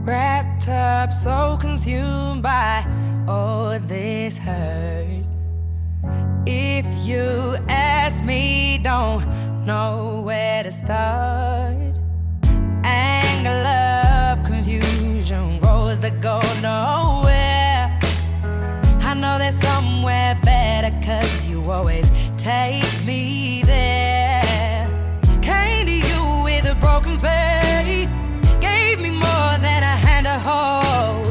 wrapped up, so consumed by all this hurt. If you ask me, don't know where to start. Anger, love, confusion, roads that go nowhere. I know there's somewhere better, 'cause you always take me there. Came to you with a broken faith, gave me more than a hand to hold.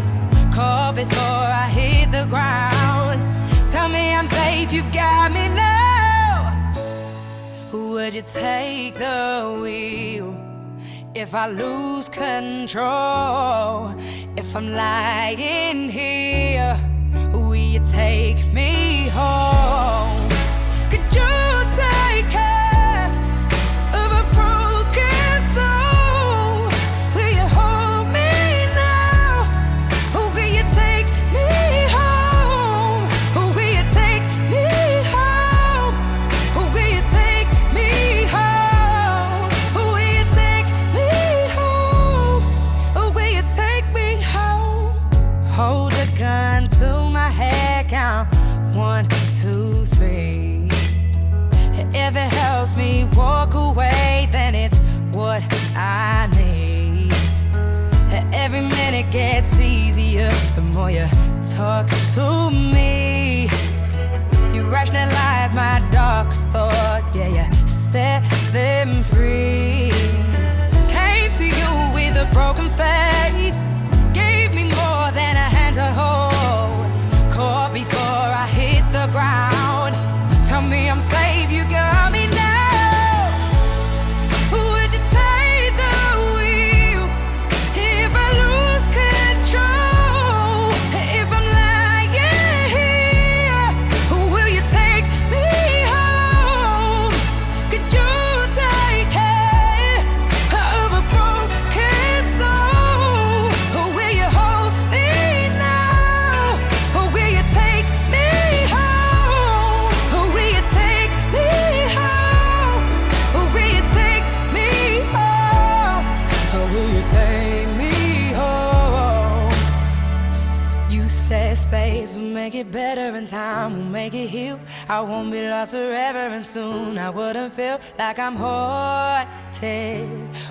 Caught before I hit the ground. Tell me I'm safe, you've got me now. Would you take the wheel if I lose control? If I'm lying here, will you take me home? Could you take care of a broken soul? Will you hold me now? Or will you take me home? Or will you take me home? Or will you take me home? Or will you take me home? Or will you take me home? Hold a gun to my head, count 1, 2, 3. If it helps me walk away, then it's what I need. Every minute gets easier the more you talk to me. You rationalize my darkest thoughts, yeah, you set them free. Came to you with a broken faith, gave me more than a hand to hold. Caught before I hit the ground. Tell me I'm safe, you got me now. Would you take the wheel if I lose control? If I'm lying here, will you take me home? Could you take care of a broken soul? Or will you hold me now? Or will you take me home? Or will you take me home? Or will you take me home? Or will you take me home? You said space will make it better and time will make it heal. I won't be lost forever and soon I wouldn't feel like I'm haunted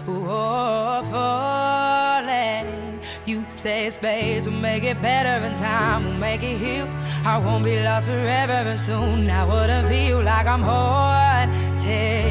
or falling. You say space will make it better and time will make it heal. I won't be lost forever and soon I wouldn't feel like I'm haunted